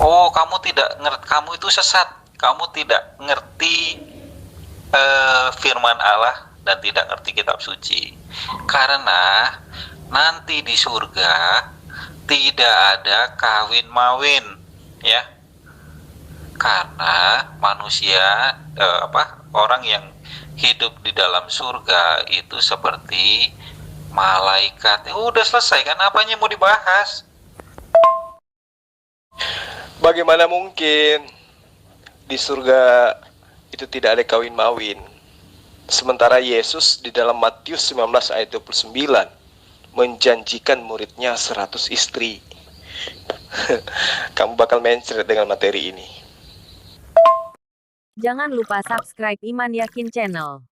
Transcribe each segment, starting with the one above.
Oh, kamu tidak ngerti, kamu itu sesat. Kamu tidak ngerti firman Allah dan tidak ngerti kitab suci. Karena nanti di surga tidak ada kawin mawin, ya. Karena manusia orang yang hidup di dalam surga itu seperti malaikat. Udah selesai kan, apanya mau dibahas? Bagaimana mungkin di surga itu tidak ada kawin mawin? Sementara Yesus di dalam Matius 19 ayat 29 menjanjikan muridnya 100 istri. Kamu bakal mencret dengan materi ini. Jangan lupa subscribe Iman Yakin Channel.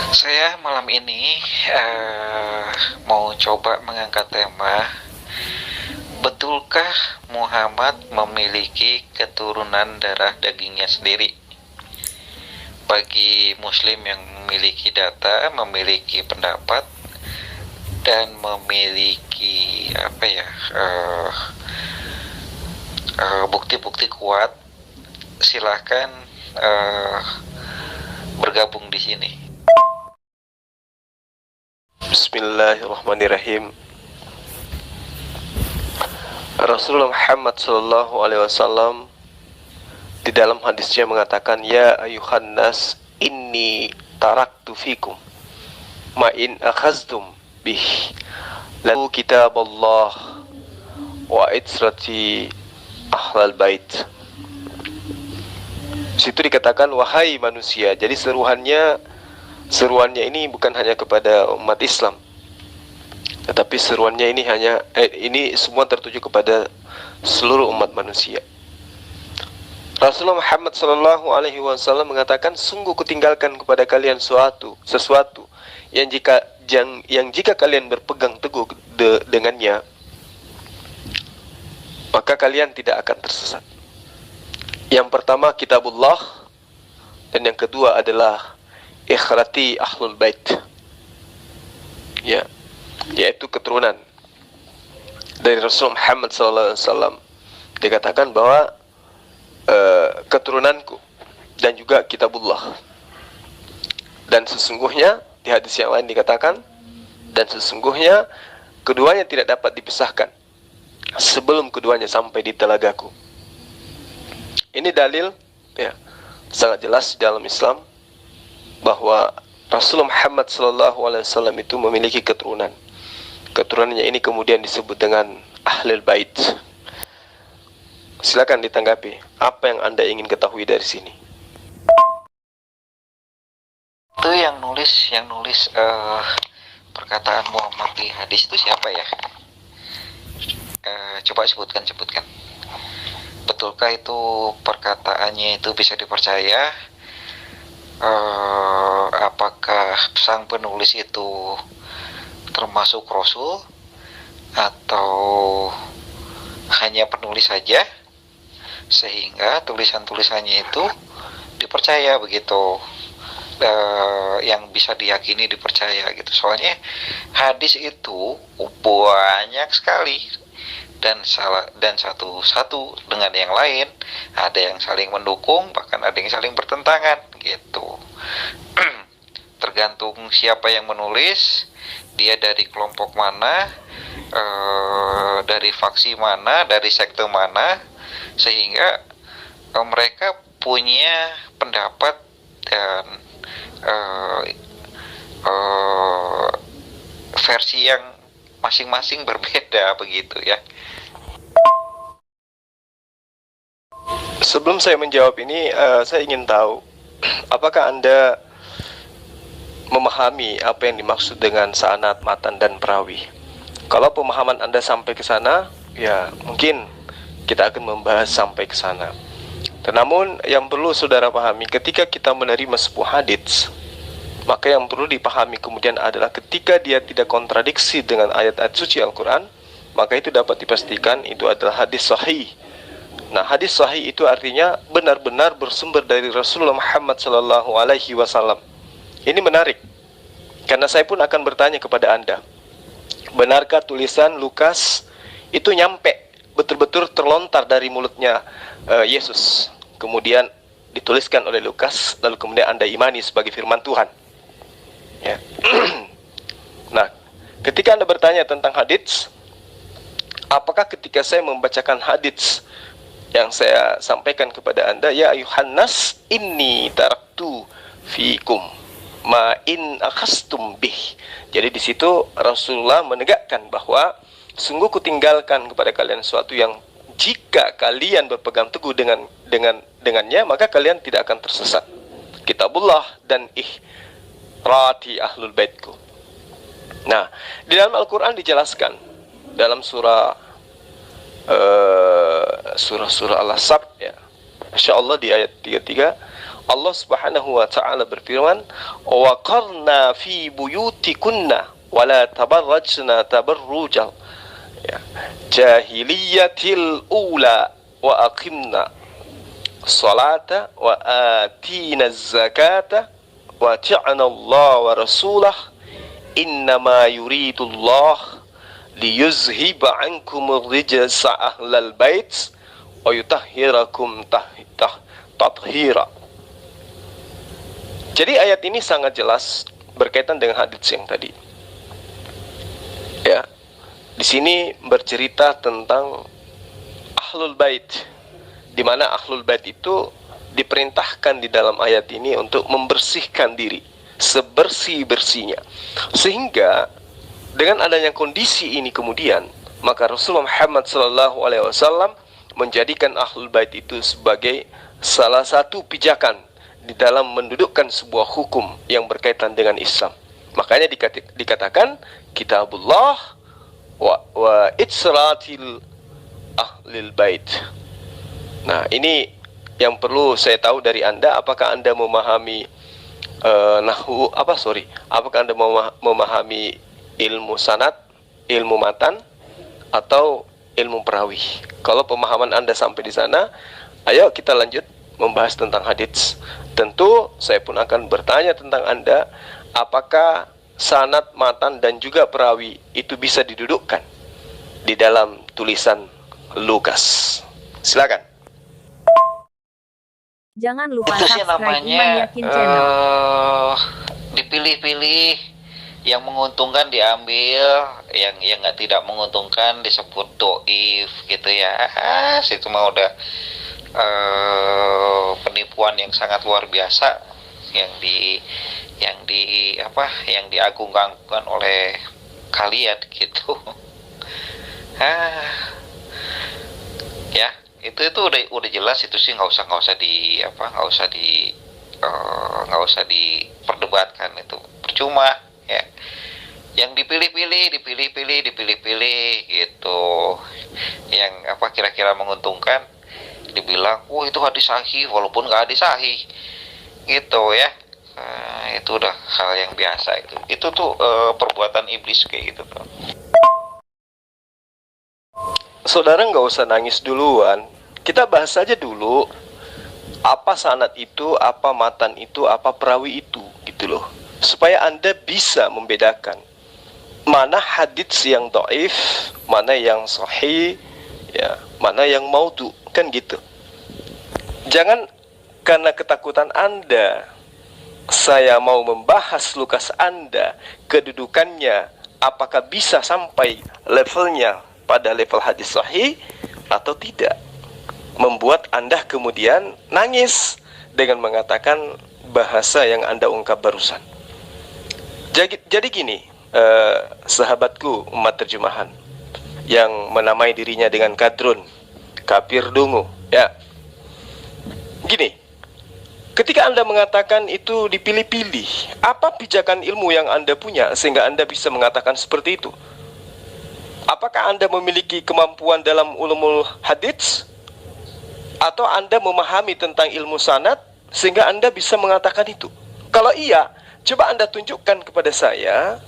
Saya malam ini mau coba mengangkat tema, betulkah Muhammad memiliki keturunan darah dagingnya sendiri? Bagi muslim yang memiliki data, memiliki pendapat, dan memiliki bukti-bukti kuat, silahkan bergabung di sini. Bismillahirrahmanirrahim. Rasulullah Muhammad SAW di dalam hadisnya mengatakan, ya ayuhan nas inni taraktu fikum ma in akhaztum bih lalu kitab Allah wa itrati ahlal bait. Situ dikatakan wahai manusia. Jadi seruannya ini bukan hanya kepada umat Islam, tetapi seruannya ini semua tertuju kepada seluruh umat manusia. Rasulullah Muhammad SAW mengatakan, sungguh kutinggalkan kepada kalian sesuatu yang jika kalian berpegang teguh dengannya, maka kalian tidak akan tersesat. Yang pertama kitabullah, dan yang kedua adalah ikhrati ahlul bait, ya, yaitu keturunan dari Rasul Muhammad SAW. Dikatakan bahwa keturunanku dan juga kitabullah. Dan sesungguhnya di hadis yang lain dikatakan, dan sesungguhnya keduanya tidak dapat dipisahkan sebelum keduanya sampai di telagaku. Ini dalil, ya, sangat jelas dalam Islam bahwa Rasulullah Muhammad SAW itu memiliki keturunan. Keturunannya ini kemudian disebut dengan Ahlul Bait. Silakan ditanggapi. Apa yang Anda ingin ketahui dari sini? Itu yang nulis perkataan Muhammad di hadis itu siapa ya? Coba sebutkan. Betulkah itu perkataannya itu bisa dipercaya? Apakah sang penulis itu termasuk Rasul atau hanya penulis saja sehingga tulisan-tulisannya itu dipercaya begitu, yang bisa diyakini dipercaya gitu. Soalnya hadis itu banyak sekali dan satu dengan yang lain, ada yang saling mendukung, bahkan ada yang saling bertentangan gitu. Tergantung siapa yang menulis, dia dari kelompok mana, dari faksi mana, dari sekte mana, sehingga mereka punya pendapat dan versi yang masing-masing berbeda begitu ya. Sebelum saya menjawab ini, saya ingin tahu, apakah Anda memahami apa yang dimaksud dengan sanad, matan, dan perawi? Kalau pemahaman Anda sampai ke sana, ya mungkin kita akan membahas sampai ke sana. Namun yang perlu saudara pahami, ketika kita menerima sebuah hadits, maka yang perlu dipahami kemudian adalah ketika dia tidak kontradiksi dengan ayat-ayat suci Al-Quran, maka itu dapat dipastikan itu adalah hadis sahih Nah, hadis sahih itu artinya benar-benar bersumber dari Rasulullah Muhammad sallallahu alaihi wasallam. Ini menarik, karena saya pun akan bertanya kepada Anda, benarkah tulisan Lukas itu nyampe betul-betul terlontar dari mulutnya Yesus, kemudian dituliskan oleh Lukas, lalu kemudian Anda imani sebagai firman Tuhan, ya. Nah, ketika Anda bertanya tentang hadits, apakah ketika saya membacakan hadits yang saya sampaikan kepada Anda, ya ayuhan nas inni taraktu fikum ma in akhastum bih. Jadi di situ Rasulullah menegakkan bahwa sungguh kutinggalkan kepada kalian sesuatu yang jika kalian berpegang teguh dengannya, maka kalian tidak akan tersesat. Kitabullah dan ihrati ahlul baitku. Nah, di dalam Al-Quran dijelaskan dalam surah Al-Asab, ya, insyaallah di ayat 33, Allah Subhanahu wa taala berfirman, "Wa qarna fi buyutikunna wa la tabarrajna tabarrujal jahiliyatil ula wa aqimna salata wa atina zakata wa ta'ana Allah wa rasulah innama yuridullah liyuzhiba ankum rijsa ahlal bait wa yutahhirakum tathira." Jadi ayat ini sangat jelas berkaitan dengan hadits yang tadi. Ya. Di sini bercerita tentang ahlul bait, di mana ahlul bait itu diperintahkan di dalam ayat ini untuk membersihkan diri sebersih-bersihnya. Sehingga dengan adanya kondisi ini kemudian, maka Rasulullah Muhammad SAW menjadikan ahlul bait itu sebagai salah satu pijakan di dalam mendudukkan sebuah hukum yang berkaitan dengan Islam. Makanya dikatakan kitabullah wa itsratil ahlil bait. Nah, ini yang perlu saya tahu dari Anda. Apakah Anda memahami apakah Anda memahami ilmu sanad, ilmu matan, atau ilmu perawi? Kalau pemahaman Anda sampai di sana, ayo kita lanjut membahas tentang hadits. Tentu saya pun akan bertanya tentang Anda, apakah sanad, matan, dan juga perawi itu bisa didudukkan di dalam tulisan Lukas? Silakan. Jangan lupa Itu sih subscribe Iman namanya Yakin Channel. dipilih-pilih, yang menguntungkan diambil, yang nggak tidak menguntungkan disebut doif gitu ya. Situ mah udah penipuan yang sangat luar biasa yang diagung-agungkan oleh kalian gitu. Ya, itu udah jelas, itu sih nggak usah diperdebatkan, itu percuma ya. Yang dipilih-pilih gitu, yang kira-kira menguntungkan dibilang, itu hadis sahih walaupun nggak hadis sahih gitu ya. Itu udah hal yang biasa, itu tuh perbuatan iblis kayak gitu tuh. Saudara nggak usah nangis duluan, kita bahas saja dulu apa sanad itu, apa matan itu, apa perawi itu, gitu loh, supaya Anda bisa membedakan mana hadits yang dhaif, mana yang sahih, ya, mana yang maudhu, kan gitu. Jangan karena ketakutan Anda saya mau membahas Lukas Anda, kedudukannya, apakah bisa sampai levelnya pada level hadis sahih atau tidak, membuat Anda kemudian nangis dengan mengatakan bahasa yang Anda ungkap barusan. Jadi gini, sahabatku umat terjemahan yang menamai dirinya dengan kadrun, kafir dungu, ya. Gini, ketika Anda mengatakan itu dipilih-pilih, apa pijakan ilmu yang Anda punya sehingga Anda bisa mengatakan seperti itu? Apakah Anda memiliki kemampuan dalam ulumul hadits? Atau Anda memahami tentang ilmu sanad sehingga Anda bisa mengatakan itu? Kalau iya, coba Anda tunjukkan kepada saya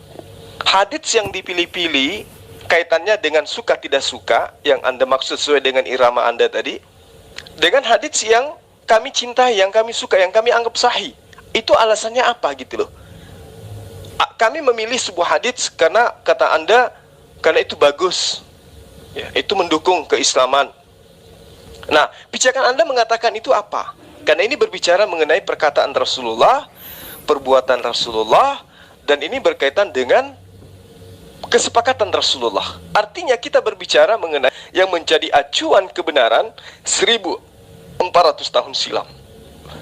hadits yang dipilih-pilih kaitannya dengan suka tidak suka yang Anda maksud sesuai dengan irama Anda tadi. dengan hadits yang kami cintai, yang kami suka, yang kami anggap sahih. Itu alasannya apa gitu loh. Kami memilih sebuah hadits karena kata Anda, karena itu bagus, ya, itu mendukung keislaman. Nah, pijakan Anda mengatakan itu apa? Karena ini berbicara mengenai perkataan Rasulullah, perbuatan Rasulullah, dan ini berkaitan dengan kesepakatan Rasulullah. Artinya kita berbicara mengenai yang menjadi acuan kebenaran 1400 tahun silam.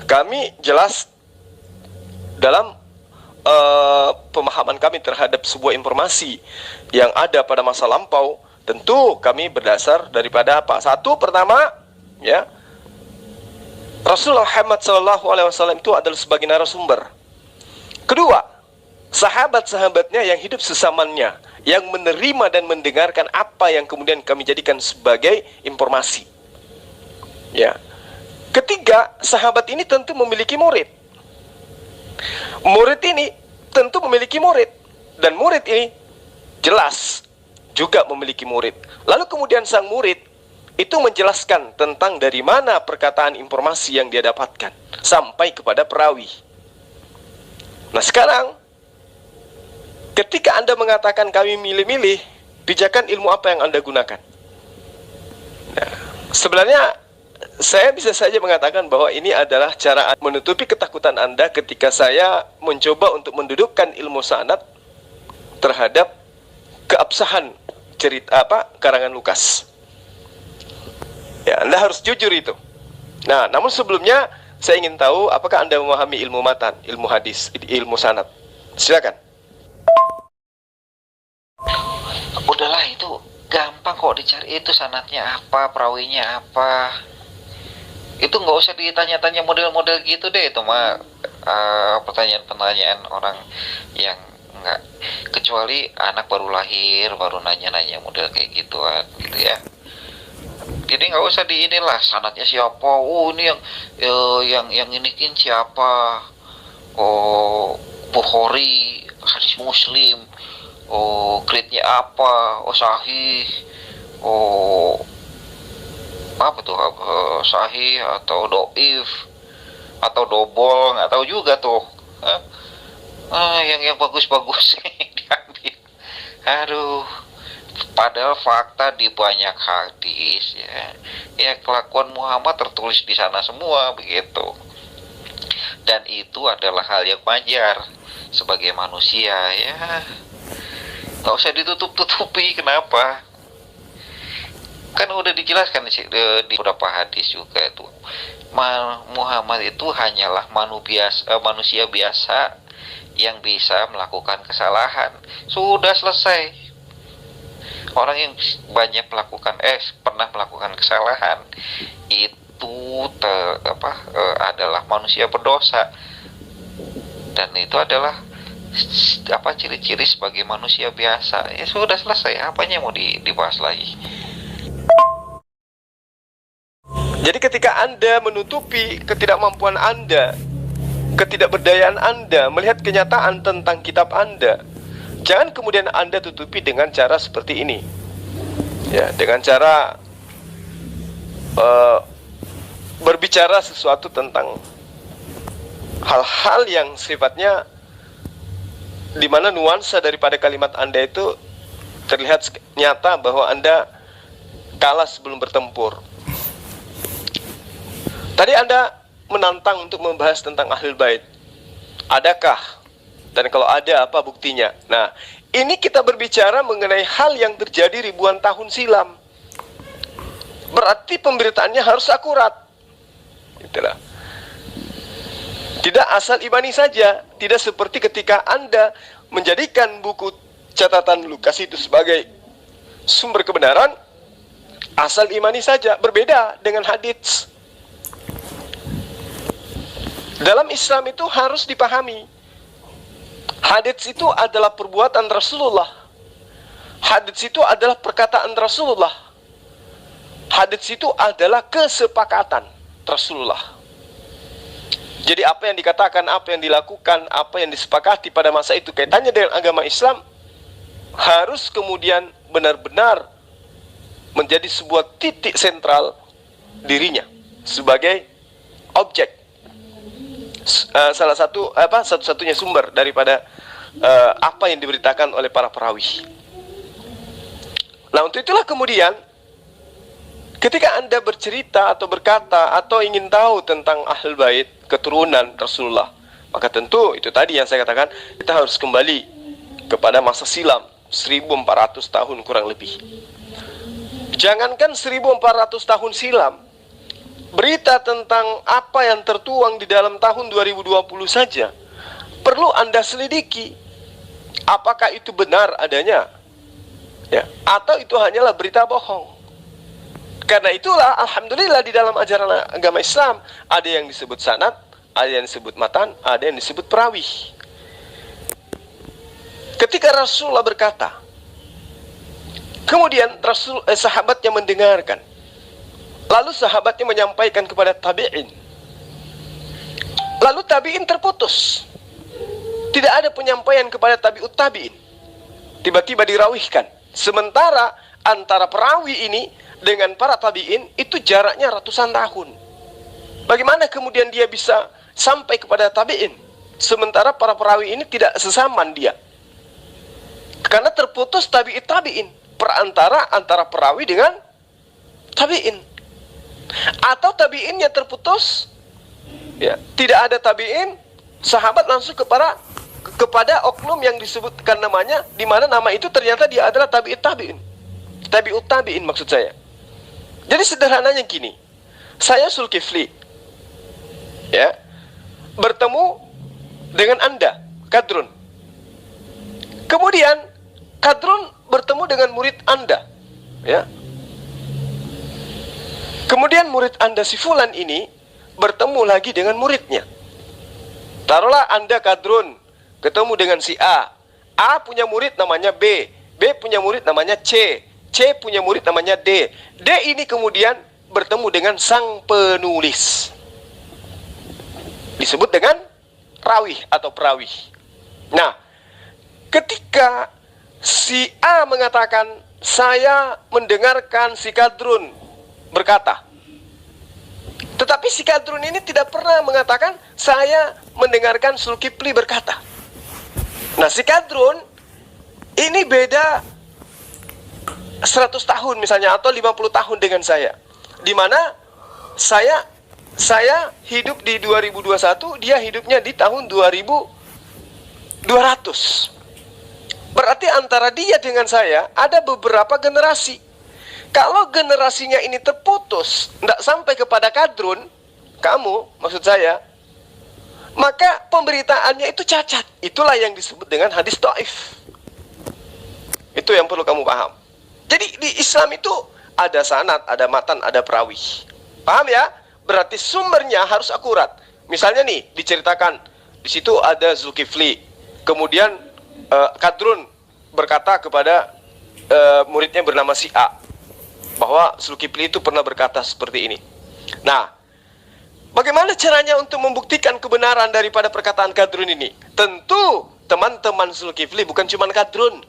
Kami jelas dalam pemahaman kami terhadap sebuah informasi yang ada pada masa lampau, tentu kami berdasar daripada apa? Satu, pertama, ya, Rasulullah Muhammad SAW itu adalah sebagai narasumber. Kedua, sahabat-sahabatnya yang hidup sesamanya, yang menerima dan mendengarkan apa yang kemudian kami jadikan sebagai informasi. Ya. Ketiga, sahabat ini tentu memiliki murid. Murid ini tentu memiliki murid, dan murid ini jelas juga memiliki murid. Lalu kemudian sang murid itu menjelaskan tentang dari mana perkataan informasi yang dia dapatkan sampai kepada perawi. Nah sekarang, ketika Anda mengatakan kami milih-milih, pijakan ilmu apa yang Anda gunakan? Nah, sebenarnya saya bisa saja mengatakan bahwa ini adalah cara menutupi ketakutan Anda ketika saya mencoba untuk mendudukkan ilmu sanad terhadap keabsahan cerita karangan Lukas. Ya, Anda harus jujur itu. Nah, namun sebelumnya saya ingin tahu apakah Anda memahami ilmu matan, ilmu hadis, ilmu sanad. Silakan. Udahlah, itu gampang kok dicari, itu sanadnya apa, perawinya apa. Itu nggak usah ditanya-tanya model-model gitu deh, itu mah pertanyaan-pertanyaan orang yang nggak, kecuali anak baru lahir baru nanya-nanya model kayak gituan gitu ya. Jadi nggak usah inilah sanadnya siapa, oh ini yang ini siapa, oh Bukhari, hadis Muslim, oh grade-nya apa, oh sahih, oh apa tuh, sahih atau doif atau dobol, nggak tahu juga tuh. Yang bagus-bagus diambil. Aduh, padahal fakta di banyak hadis ya kelakuan Muhammad tertulis di sana semua begitu. Dan itu adalah hal yang wajar sebagai manusia ya. Nggak usah ditutup-tutupi, kenapa? Kan udah dijelaskan di beberapa hadis juga itu, Muhammad itu hanyalah manusia biasa yang bisa melakukan kesalahan. Sudah selesai. Orang yang banyak pernah melakukan kesalahan itu adalah manusia berdosa, dan itu adalah ciri-ciri sebagai manusia biasa. Ya sudah selesai, apanya mau dibahas lagi. Jadi ketika Anda menutupi ketidakmampuan Anda, ketidakberdayaan Anda melihat kenyataan tentang kitab Anda, jangan kemudian Anda tutupi dengan cara seperti ini. Ya, dengan cara berbicara sesuatu tentang hal-hal yang sifatnya di mana nuansa daripada kalimat Anda itu terlihat nyata bahwa Anda kalah sebelum bertempur. Tadi Anda menantang untuk membahas tentang Ahlul Bait. Adakah? Dan kalau ada, apa buktinya? Nah, ini kita berbicara mengenai hal yang terjadi ribuan tahun silam. Berarti pemberitaannya harus akurat. Itulah. Tidak asal imani saja. Tidak seperti ketika Anda menjadikan buku catatan Lukas itu sebagai sumber kebenaran, asal imani saja. Berbeda dengan hadits. Dalam Islam itu harus dipahami, hadits itu adalah perbuatan Rasulullah. Hadits itu adalah perkataan Rasulullah. Hadits itu adalah kesepakatan Rasulullah. Jadi apa yang dikatakan, apa yang dilakukan, apa yang disepakati pada masa itu kaitannya dengan agama Islam harus kemudian benar-benar menjadi sebuah titik sentral dirinya sebagai objek, salah satu satu-satunya sumber daripada apa yang diberitakan oleh para perawi. Nah, untuk itulah kemudian ketika Anda bercerita atau berkata atau ingin tahu tentang Ahlul Bait, keturunan Rasulullah, maka tentu itu tadi yang saya katakan, kita harus kembali kepada masa silam 1400 tahun kurang lebih. Jangankan 1400 tahun silam, berita tentang apa yang tertuang di dalam tahun 2020 saja perlu Anda selidiki. Apakah itu benar adanya? Ya, atau itu hanyalah berita bohong. Karena itulah alhamdulillah di dalam ajaran agama Islam ada yang disebut sanad, ada yang disebut matan, ada yang disebut perawi. Ketika Rasulullah berkata, kemudian sahabatnya mendengarkan, lalu sahabatnya menyampaikan kepada tabi'in, lalu tabi'in terputus, tidak ada penyampaian kepada tabi'ut tabi'in, tiba-tiba dirawihkan. Sementara antara perawi ini dengan para tabi'in itu jaraknya ratusan tahun. Bagaimana kemudian dia bisa sampai kepada tabi'in, sementara para perawi ini tidak sesaman dia? Karena terputus tabi'it tabi'in, perantara antara perawi dengan tabi'in. Atau tabi'innya terputus, ya, tidak ada tabi'in, sahabat langsung kepada oknum yang disebutkan namanya, di mana nama itu ternyata dia adalah tabi'it tabi'in, tabi'ut tabi'in maksud saya. Jadi sederhananya gini, saya Zulkifli, ya, bertemu dengan Anda, Kadrun. Kemudian Kadrun bertemu dengan murid Anda, ya. Kemudian murid Anda si Fulan ini bertemu lagi dengan muridnya. Taruhlah Anda Kadrun ketemu dengan si A. A punya murid namanya B. B punya murid namanya C. C punya murid namanya D. D ini kemudian bertemu dengan sang penulis, disebut dengan rawih atau perawih. Nah, ketika si A mengatakan, saya mendengarkan si Kadrun berkata, tetapi si Kadrun ini tidak pernah mengatakan, saya mendengarkan Zulkifli berkata. Nah, si Kadrun ini beda 100 tahun misalnya, atau 50 tahun dengan saya, di mana saya hidup di 2021, dia hidupnya di tahun 2200. Berarti antara dia dengan saya ada beberapa generasi. Kalau generasinya ini terputus, tidak sampai kepada Kadrun, kamu maksud saya, maka pemberitaannya itu cacat. Itulah yang disebut dengan hadis dhaif. Itu yang perlu kamu paham. Jadi di Islam itu ada sanad, ada matan, ada perawi. Paham ya? Berarti sumbernya harus akurat. Misalnya nih, diceritakan di situ ada Zulkifli. Kemudian Kadrun berkata kepada muridnya bernama si A, bahwa Zulkifli itu pernah berkata seperti ini. Nah, bagaimana caranya untuk membuktikan kebenaran daripada perkataan Kadrun ini? Tentu teman-teman Zulkifli bukan cuma Kadrun.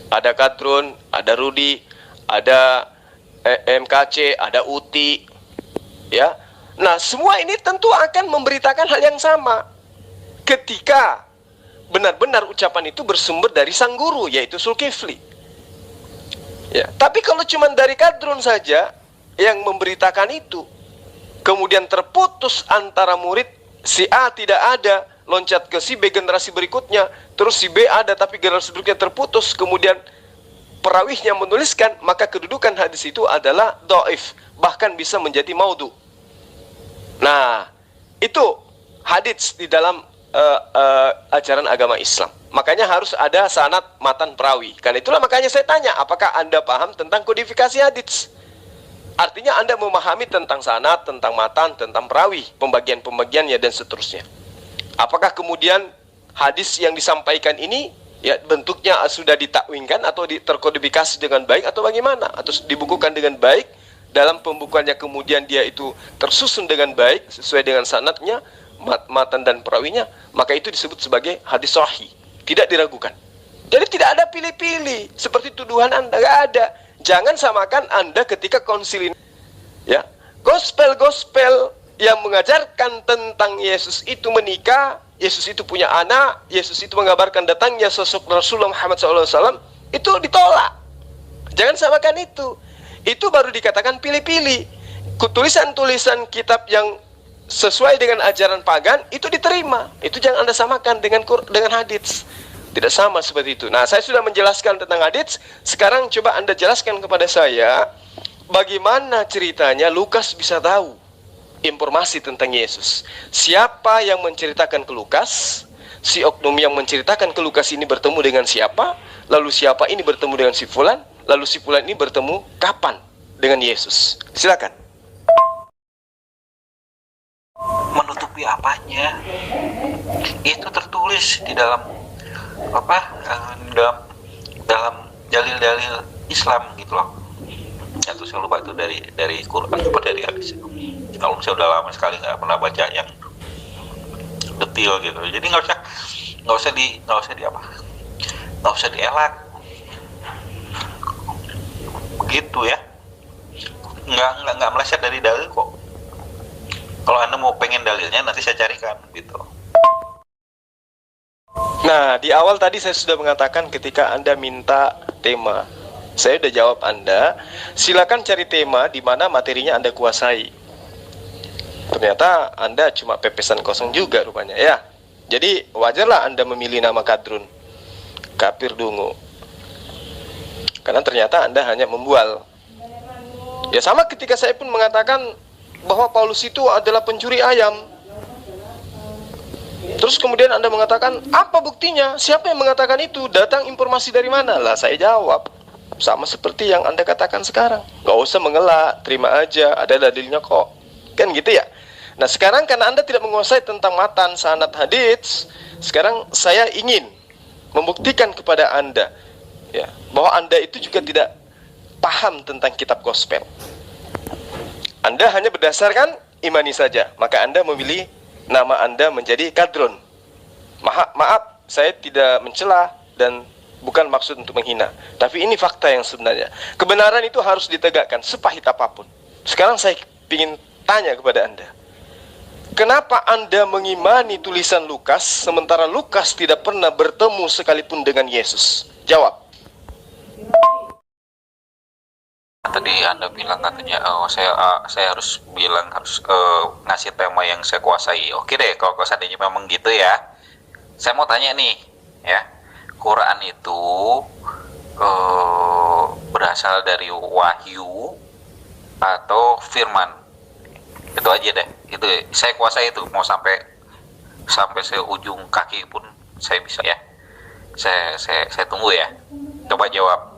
Ada Kadrun, ada Rudi, ada MKC, ada Uti, ya. Nah, semua ini tentu akan memberitakan hal yang sama ketika benar-benar ucapan itu bersumber dari sang guru, yaitu Zulkifli. Ya, tapi kalau cuma dari Kadrun saja yang memberitakan itu, kemudian terputus antara murid si A tidak ada, loncat ke si B generasi berikutnya, terus si B ada tapi generasi berikutnya terputus, kemudian perawihnya menuliskan, maka kedudukan hadis itu adalah dhaif, bahkan bisa menjadi maudhu. Nah, itu hadis di dalam ajaran agama Islam. Makanya harus ada sanad, matan, perawi. Karena itulah makanya saya tanya, apakah Anda paham tentang kodifikasi hadis? Artinya Anda memahami tentang sanad, tentang matan, tentang perawi, pembagian-pembagiannya dan seterusnya. Apakah kemudian hadis yang disampaikan ini ya bentuknya sudah ditakwinkan atau terkodifikasi dengan baik atau bagaimana, atau dibukukan dengan baik, dalam pembukuannya kemudian dia itu tersusun dengan baik sesuai dengan sanadnya, matan dan perawinya, maka itu disebut sebagai hadis sahih, tidak diragukan. Jadi tidak ada pilih-pilih seperti tuduhan Anda, nggak ada. Jangan samakan Anda ketika konsil ini, ya, gospel yang mengajarkan tentang Yesus itu menikah, Yesus itu punya anak, Yesus itu mengabarkan datangnya sosok Rasulullah Muhammad SAW, itu ditolak. Jangan samakan itu. Itu baru dikatakan pilih-pilih. Tulisan-tulisan kitab yang sesuai dengan ajaran pagan itu diterima. Itu jangan Anda samakan dengan hadits. Tidak sama seperti itu. Nah, saya sudah menjelaskan tentang hadits. Sekarang coba Anda jelaskan kepada saya bagaimana ceritanya Lukas bisa tahu informasi tentang Yesus. Siapa yang menceritakan ke Lukas? Si oknum yang menceritakan ke Lukas ini bertemu dengan siapa? Lalu siapa ini bertemu dengan si fulan? Lalu si fulan ini bertemu kapan dengan Yesus? Silakan. Menutupi apanya? Itu tertulis di dalam dalam dalil-dalil Islam gitu loh. Ya, tuh saya lupa itu dari Quran apa dari hadis. Kalau saya udah lama sekali nggak pernah baca yang detail gitu. Jadi nggak usah dielak. Begitu ya. Nggak meleset dari dalil kok. Kalau Anda mau pengen dalilnya nanti saya carikan gitu. Nah, di awal tadi saya sudah mengatakan ketika Anda minta tema, saya sudah jawab Anda, silakan cari tema di mana materinya Anda kuasai. Ternyata Anda cuma pepesan kosong juga rupanya ya. Jadi wajarlah Anda memilih nama Kadrun, kafir dungu. Karena ternyata Anda hanya membual. Ya sama ketika saya pun mengatakan bahwa Paulus itu adalah pencuri ayam. Terus kemudian Anda mengatakan, apa buktinya? Siapa yang mengatakan itu? Datang informasi dari mana? Lah saya jawab, sama seperti yang Anda katakan sekarang. Gak usah mengelak, terima aja, ada dalilnya kok. Kan gitu ya? Nah sekarang karena Anda tidak menguasai tentang matan, sanad, hadits, sekarang saya ingin membuktikan kepada Anda ya, bahwa Anda itu juga tidak paham tentang kitab gospel. Anda hanya berdasarkan imani saja, maka Anda memilih nama Anda menjadi Kadrun. Maaf, saya tidak mencela dan bukan maksud untuk menghina. Tapi ini fakta yang sebenarnya. Kebenaran itu harus ditegakkan sepahit apapun. Sekarang saya ingin tanya kepada Anda. Kenapa Anda mengimani tulisan Lukas, sementara Lukas tidak pernah bertemu sekalipun dengan Yesus? Jawab. Tadi Anda bilang katanya saya harus ngasih tema yang saya kuasai. Oke deh, kalau seandainya memang gitu ya. Saya mau tanya nih, ya. Quran itu berasal dari wahyu atau firman? Itu aja deh. Itu saya kuasai itu, mau sampai seujung kaki pun saya bisa ya. Saya tunggu ya. Coba jawab.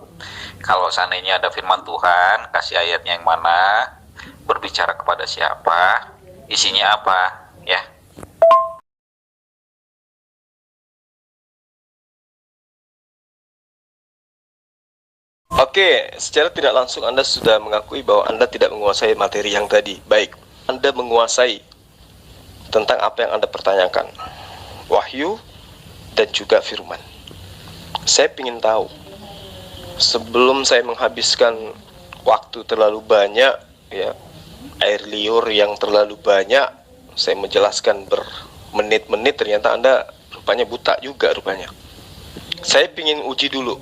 Kalau seandainya ada firman Tuhan, kasih ayatnya yang mana, berbicara kepada siapa, isinya apa, ya. Oke, secara tidak langsung Anda sudah mengakui bahwa Anda tidak menguasai materi yang tadi. Baik, Anda menguasai tentang apa yang Anda pertanyakan, wahyu dan juga firman. Saya ingin tahu, sebelum saya menghabiskan waktu terlalu banyak ya, air liur yang terlalu banyak, saya menjelaskan bermenit-menit, ternyata Anda rupanya buta juga rupanya. Saya ingin uji dulu,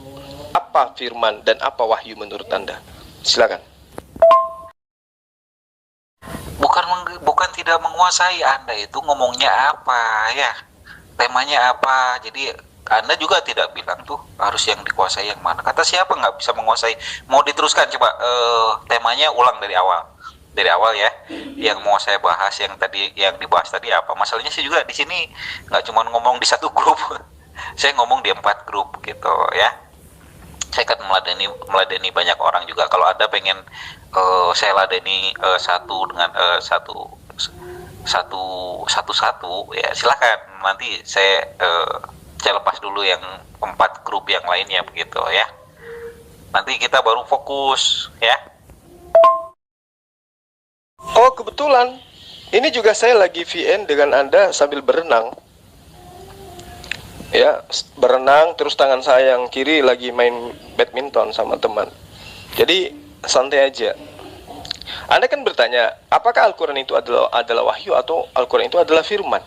apa firman dan apa wahyu menurut Anda? Silakan. Bukan tidak menguasai, Anda itu ngomongnya apa ya, temanya apa. Jadi Anda juga tidak bilang tuh harus yang dikuasai yang mana. Kata siapa nggak bisa menguasai? Mau diteruskan coba temanya ulang dari awal ya. Yang mau saya bahas yang dibahas tadi apa? Masalahnya sih juga di sini nggak cuma ngomong di satu grup. Saya ngomong di 4 grup gitu ya. Saya kan meladeni banyak orang juga. Kalau Anda pengen saya ladeni satu ya silakan. Nanti saya lepas dulu yang 4 grup yang lainnya begitu ya. Nanti kita baru fokus ya. Oh kebetulan, ini juga saya lagi VN dengan Anda sambil berenang. Ya, berenang terus tangan saya yang kiri lagi main badminton sama teman. Jadi santai aja. Anda kan bertanya, apakah Al-Quran itu adalah wahyu atau Al-Quran itu adalah firman?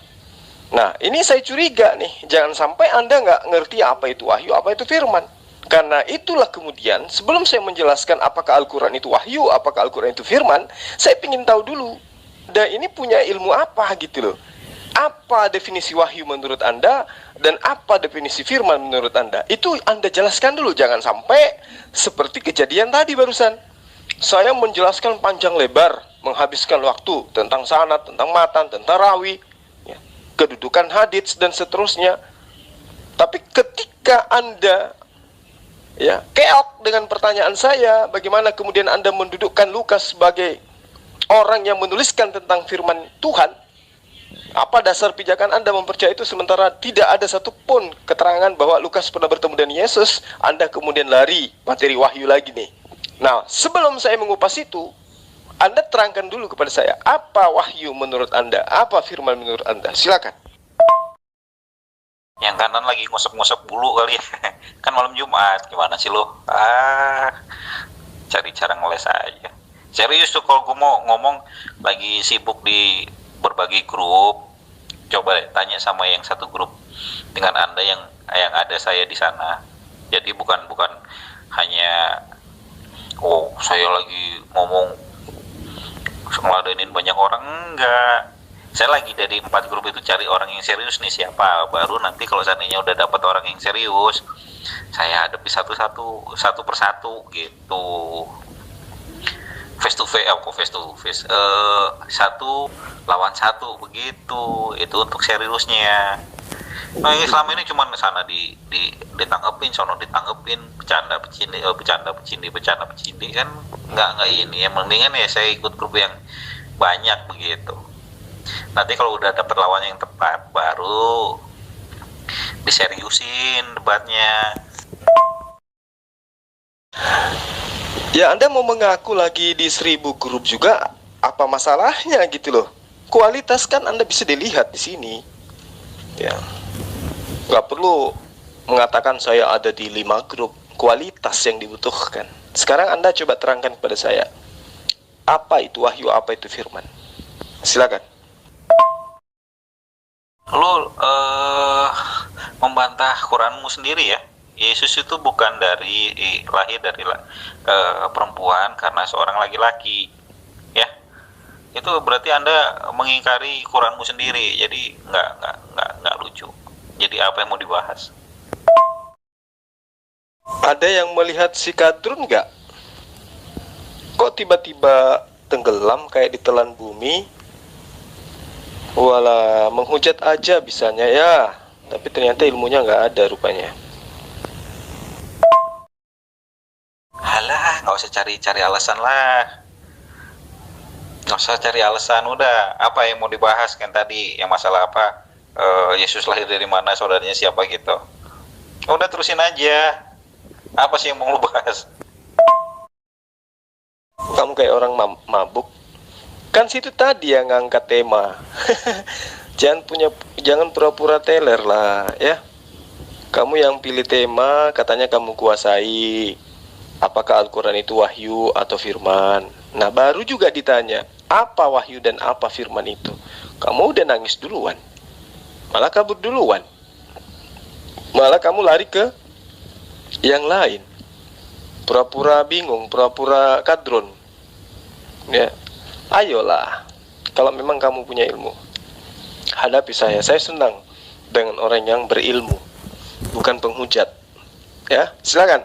Nah, ini saya curiga nih, jangan sampai Anda nggak ngerti apa itu wahyu, apa itu firman. Karena itulah kemudian, sebelum saya menjelaskan apakah Al-Quran itu wahyu, apakah Al-Quran itu firman, saya ingin tahu dulu, dan ini punya ilmu apa gitu loh. Apa definisi wahyu menurut Anda, dan apa definisi firman menurut Anda? Itu Anda jelaskan dulu, jangan sampai seperti kejadian tadi barusan. Saya menjelaskan panjang lebar, menghabiskan waktu tentang sanad, tentang matan, tentang rawi, ya, kedudukan hadits dan seterusnya. Tapi ketika Anda keok dengan pertanyaan saya, bagaimana kemudian Anda mendudukkan Lukas sebagai orang yang menuliskan tentang firman Tuhan? Apa dasar pijakan Anda mempercayai itu sementara tidak ada satupun keterangan bahwa Lukas pernah bertemu dengan Yesus? Anda kemudian lari materi wahyu lagi nih. Nah, sebelum saya mengupas itu, Anda terangkan dulu kepada saya, apa wahyu menurut Anda? Apa firman menurut Anda? Silakan. Yang kanan lagi ngusap-ngusap bulu kali ya. Kan malam Jumat, gimana sih lo? Cari cara ngeles aja. Serius tuh kalau gue mau ngomong lagi sibuk di berbagai grup. Coba deh, tanya sama yang satu grup dengan Anda yang ada saya di sana. Jadi bukan hanya saya lagi ngomong ngeladenin banyak orang, enggak. Saya lagi dari 4 grup itu cari orang yang serius nih, siapa. Baru nanti kalau seandainya udah dapat orang yang serius, saya hadapi satu persatu gitu. Face to face, satu lawan satu begitu. Itu untuk seriusnya. Nah, yang selama ini cuma sana ditanggepin, sono ditanggepin, bercanda bercindi kan nggak ini ya. Mendingan ya saya ikut grup yang banyak begitu. Nanti kalau udah dapet lawan yang tepat, baru diseriusin debatnya. Ya, Anda mau mengaku lagi di 1000 grup juga, apa masalahnya gitu loh? Kualitas kan Anda bisa dilihat di sini. Ya, nggak perlu mengatakan saya ada di 5 grup. Kualitas yang dibutuhkan. Sekarang Anda coba terangkan kepada saya, apa itu wahyu, apa itu firman? Silakan. Lu membantah Quranmu sendiri ya. Yesus itu bukan lahir dari perempuan karena seorang laki-laki, ya. Itu berarti Anda mengingkari Quranmu sendiri. Jadi nggak lucu. Jadi apa yang mau dibahas? Ada yang melihat si Kadrun nggak? Kok tiba-tiba tenggelam kayak ditelan bumi? Walah, menghujat aja bisanya ya. Tapi ternyata ilmunya nggak ada rupanya. Halah, nggak usah cari alasan lah. Nggak usah cari alasan, udah. Apa yang mau dibahas kan tadi? Yang masalah apa? Yesus lahir dari mana, saudaranya siapa gitu. Udah terusin aja. Apa sih yang mau lu bahas? Kamu kayak orang mabuk. Kan situ tadi yang ngangkat tema. Jangan pura-pura teler lah ya. Kamu yang pilih tema, katanya kamu kuasai. Apakah Al-Quran itu wahyu atau firman? Nah, baru juga ditanya, apa wahyu dan apa firman itu? Kamu udah nangis duluan. Malah kabur duluan. Malah kamu lari ke yang lain. Pura-pura bingung, pura-pura kadrun. Ya, ayolah. Kalau memang kamu punya ilmu, hadapi saya. Saya senang dengan orang yang berilmu, bukan penghujat. Ya, silakan.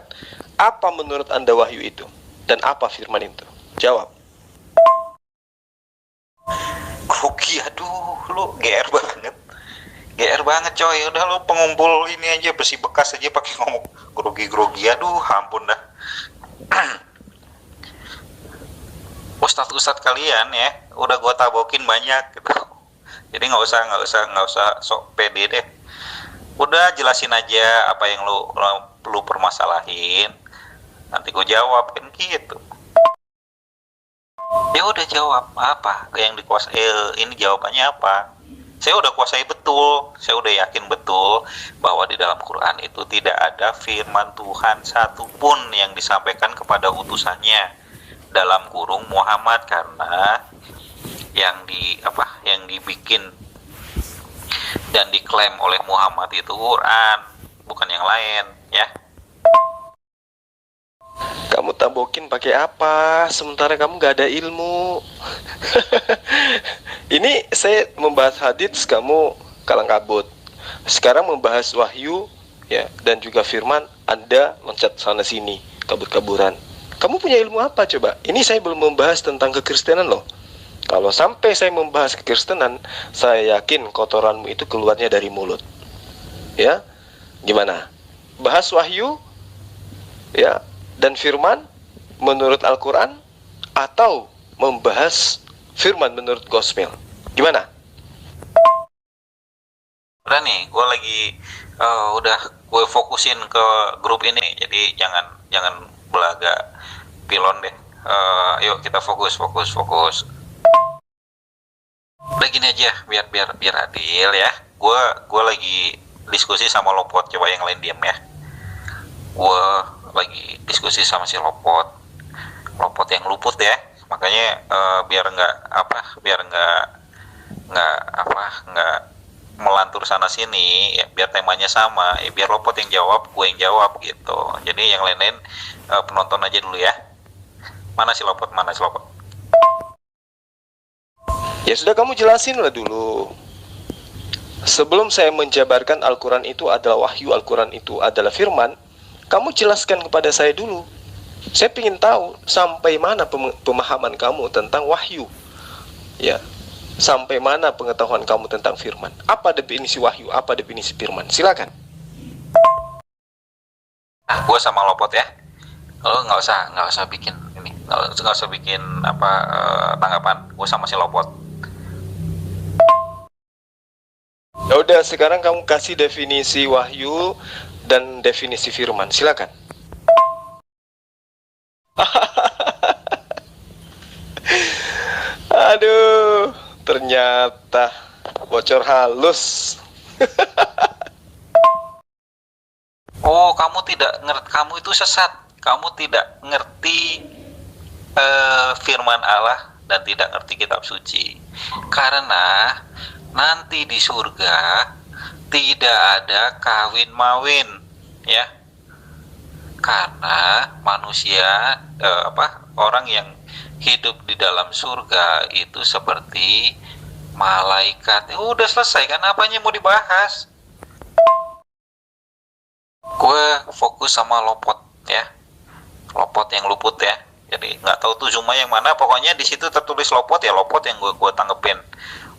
Apa menurut Anda wahyu itu? Dan apa firman itu? Jawab. Grogi, aduh, lu GR banget. GR banget coy, udah lu pengumpul ini aja, besi bekas aja pakai ngomong grogi, aduh, ampun dah. Ustadz kalian ya, udah gua tabokin banyak gitu. Jadi nggak usah sok pede deh. Udah jelasin aja apa yang lu permasalahin. Nanti gue jawab kan gitu. Ya udah jawab apa yang dikuasai, ini jawabannya apa. Saya udah kuasai betul, saya udah yakin betul bahwa di dalam Quran itu tidak ada firman Tuhan satupun yang disampaikan kepada utusannya dalam kurung Muhammad, karena yang dibikin dan diklaim oleh Muhammad itu Quran, bukan yang lain ya. Kamu tabokin pakai apa? Sementara kamu gak ada ilmu. Ini saya membahas hadits, kamu kalang kabut. Sekarang membahas wahyu ya, dan juga firman, Anda loncat sana sini, kabur-kaburan. Kamu punya ilmu apa coba? Ini saya belum membahas tentang kekristenan loh. Kalau sampai saya membahas kekristenan, saya yakin kotoranmu itu keluarnya dari mulut. Ya, gimana? Bahas wahyu ya dan firman menurut Al-Quran, atau membahas firman menurut gospel? Gimana? Udah nih, gue lagi udah gue fokusin ke grup ini, jadi jangan belaga pilon deh. Yuk kita fokus. Udah gini aja, biar adil ya. Gue lagi diskusi sama Lopot, coba yang lain diam ya. Gue lagi diskusi sama si Lopot yang luput ya, makanya biar nggak melantur sana sini ya, biar temanya sama ya, biar Lopot yang jawab, gue yang jawab gitu. Jadi yang lain-lain penonton aja dulu ya. Mana si Lopot? Ya sudah, kamu jelasin lah dulu. Sebelum saya menjabarkan Al-Quran itu adalah wahyu, Al-Quran itu adalah firman, kamu jelaskan kepada saya dulu. Saya ingin tahu sampai mana pemahaman kamu tentang wahyu. Ya, sampai mana pengetahuan kamu tentang firman. Apa definisi wahyu, apa definisi firman? Silakan. Gue sama Lopot ya. Lo nggak usah bikin ini, nggak usah bikin tanggapan. Gue sama si Lopot. Ya udah, sekarang kamu kasih definisi wahyu dan definisi firman. Silakan. Aduh, ternyata bocor halus. Oh, kamu itu sesat. Kamu tidak ngerti firman Allah dan tidak ngerti kitab suci. Karena nanti di surga tidak ada kawin mawin ya. Karena manusia orang yang hidup di dalam surga itu seperti malaikat. Udah selesai kan, apanya mau dibahas? Gue fokus sama Lopot ya, Lopot yang luput ya. Jadi nggak tahu tuh Zuma yang mana, pokoknya di situ tertulis Lopot ya, Lopot yang gue tanggepin.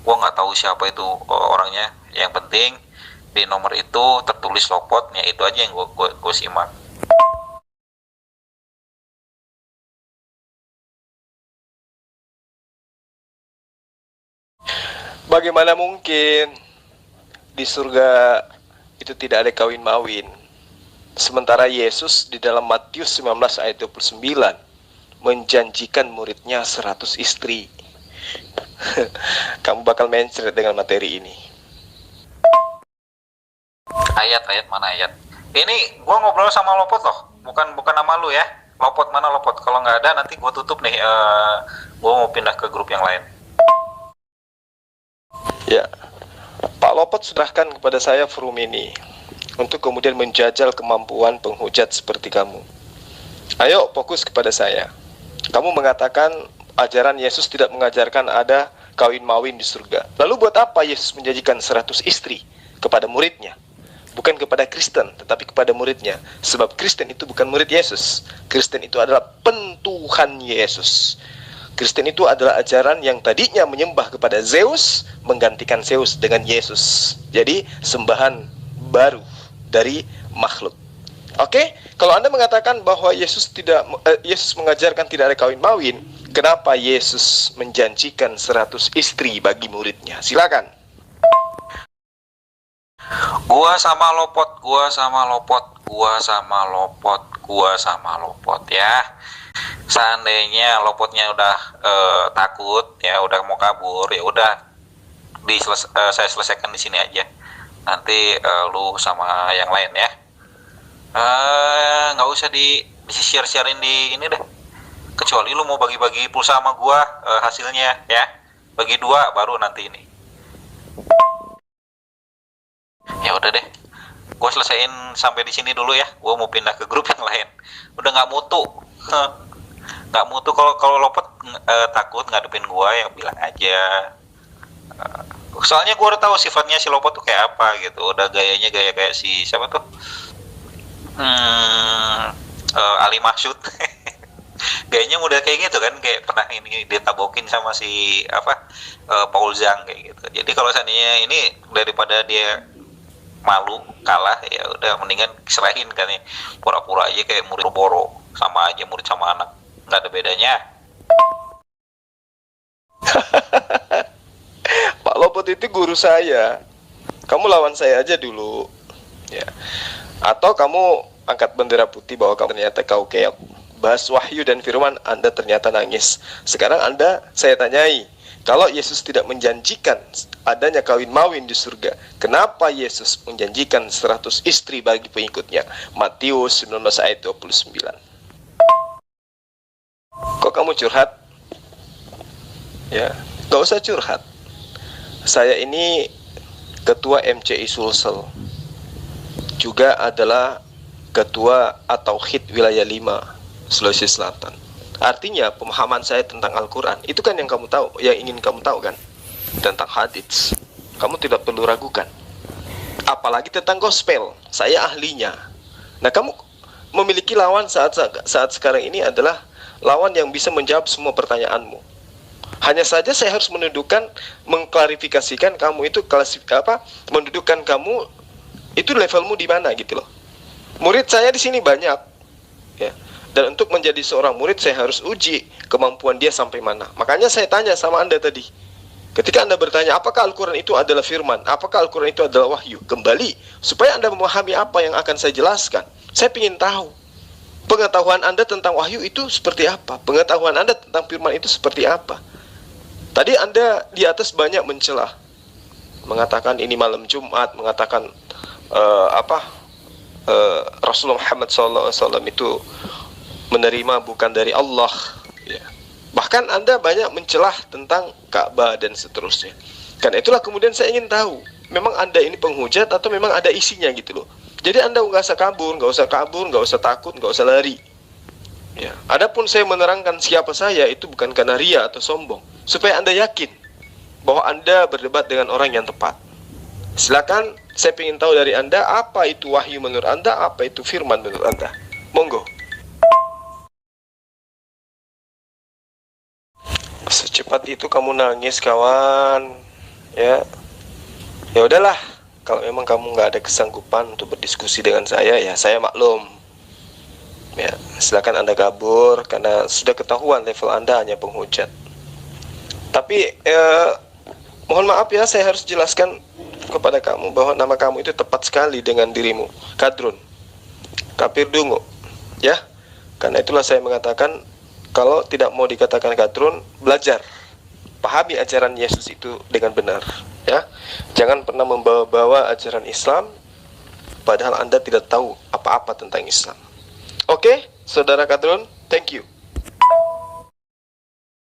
Gue nggak tahu siapa itu orangnya. Yang penting di nomor itu tertulis Lopotnya, itu aja yang gue simak. Bagaimana mungkin di surga itu tidak ada kawin mawin? Sementara Yesus di dalam Matius 19 ayat 29 menjanjikan muridnya 100 istri. Kamu bakal mencret dengan materi ini. Ayat mana ayat? Ini gue ngobrol sama Lopot loh, bukan sama lu ya. Lopot mana Lopot? Kalau nggak ada nanti gue tutup nih. Gue mau pindah ke grup yang lain. Ya, Pak Lopot serahkan kepada saya forum ini untuk kemudian menjajal kemampuan penghujat seperti kamu. Ayo fokus kepada saya. Kamu mengatakan ajaran Yesus tidak mengajarkan ada kawin mawin di surga. Lalu buat apa Yesus menjanjikan 100 istri kepada muridnya? Bukan kepada Kristen, tetapi kepada muridnya. Sebab Kristen itu bukan murid Yesus. Kristen itu adalah pentuhan Yesus. Kristen itu adalah ajaran yang tadinya menyembah kepada Zeus, menggantikan Zeus dengan Yesus. Jadi sembahan baru dari makhluk. Oke, kalau Anda mengatakan bahwa Yesus mengajarkan tidak ada kawin mawin, kenapa Yesus menjanjikan 100 istri bagi muridnya? Silakan. Gua sama Lopot ya. Seandainya Lopotnya udah takut ya, udah mau kabur, ya udah saya selesaikan di sini aja. Nanti lu sama yang lain ya. Nggak usah di share-sharein di ini deh. Kecuali lu mau bagi-bagi pulsa sama gua, hasilnya ya. Bagi dua baru nanti ini. Ya udah deh. Gua selesaiin sampai di sini dulu ya. Gua mau pindah ke grup yang lain. Udah nggak mutu. Nggak mutu. Kalau Lopet takut ngadepin gua ya bilang aja. Soalnya gua udah tahu sifatnya si Lopet tuh kayak apa gitu. Udah gayanya gaya kayak si siapa tuh? Ali Masyud. Gayanya udah kayak gitu kan, kayak pernah ini ditabokin sama si Paul Zhang kayak gitu. Jadi kalau seandainya ini daripada dia malu kalah, ya udah mendingan serahin kan ya, pura-pura aja kayak murid boro, sama aja murid sama anak, nggak ada bedanya. Pak Lopet itu guru saya. Kamu lawan saya aja dulu, ya. Atau kamu angkat bendera putih bahwa kamu ternyata kau keok. Bahas wahyu dan firman, Anda ternyata nangis. Sekarang saya tanyai, kalau Yesus tidak menjanjikan adanya kawin mawin di surga, kenapa Yesus menjanjikan 100 istri bagi pengikutnya? Matius 19 ayat 29. Kok kamu curhat? Ya, gak usah curhat. Saya ini ketua MCI Sulsel, juga adalah ketua At-Tauhid wilayah 5 Sulawesi Selatan. Artinya pemahaman saya tentang Al-Quran itu kan yang kamu tahu, yang ingin kamu tahu kan, tentang hadits. Kamu tidak perlu ragukan. Apalagi tentang gospel, saya ahlinya. Nah, kamu memiliki lawan saat sekarang ini adalah lawan yang bisa menjawab semua pertanyaanmu. Hanya saja saya harus mengklarifikasikan kamu itu mendudukkan kamu itu levelmu di mana gitu loh. Murid saya di sini banyak, ya. Dan untuk menjadi seorang murid saya harus uji kemampuan dia sampai mana. Makanya saya tanya sama Anda tadi. Ketika Anda bertanya, apakah Al-Quran itu adalah firman? Apakah Al-Quran itu adalah wahyu? Kembali, supaya Anda memahami apa yang akan saya jelaskan. Saya ingin tahu, pengetahuan Anda tentang wahyu itu seperti apa? Pengetahuan Anda tentang firman itu seperti apa? Tadi Anda di atas banyak mencelah. Mengatakan ini malam Jumat, mengatakan Rasulullah Muhammad SAW itu menerima bukan dari Allah, ya. Bahkan Anda banyak mencelah tentang Ka'bah dan seterusnya. Karena itulah kemudian saya ingin tahu, memang Anda ini penghujat atau memang ada isinya gitu loh. Jadi Anda nggak usah kabur, nggak usah takut, nggak usah lari, ya. Adapun saya menerangkan siapa saya itu bukan karena ria atau sombong, supaya Anda yakin bahwa Anda berdebat dengan orang yang tepat. Silakan, saya ingin tahu dari Anda, apa itu wahyu menurut Anda, apa itu firman menurut Anda. Monggo. Secepat itu kamu nangis, kawan. Ya udahlah, kalau memang kamu nggak ada kesanggupan untuk berdiskusi dengan saya, ya saya maklum. Ya, silakan Anda kabur karena sudah ketahuan level Anda hanya penghujat. Tapi mohon maaf ya, saya harus jelaskan kepada kamu bahwa nama kamu itu tepat sekali dengan dirimu, Kadrun, kafir dungu, ya. Karena itulah saya mengatakan, kalau tidak mau dikatakan Kadrun, belajar, pahami ajaran Yesus itu dengan benar, ya. Jangan pernah membawa-bawa ajaran Islam padahal Anda tidak tahu apa-apa tentang Islam. Oke, saudara Kadrun, thank you.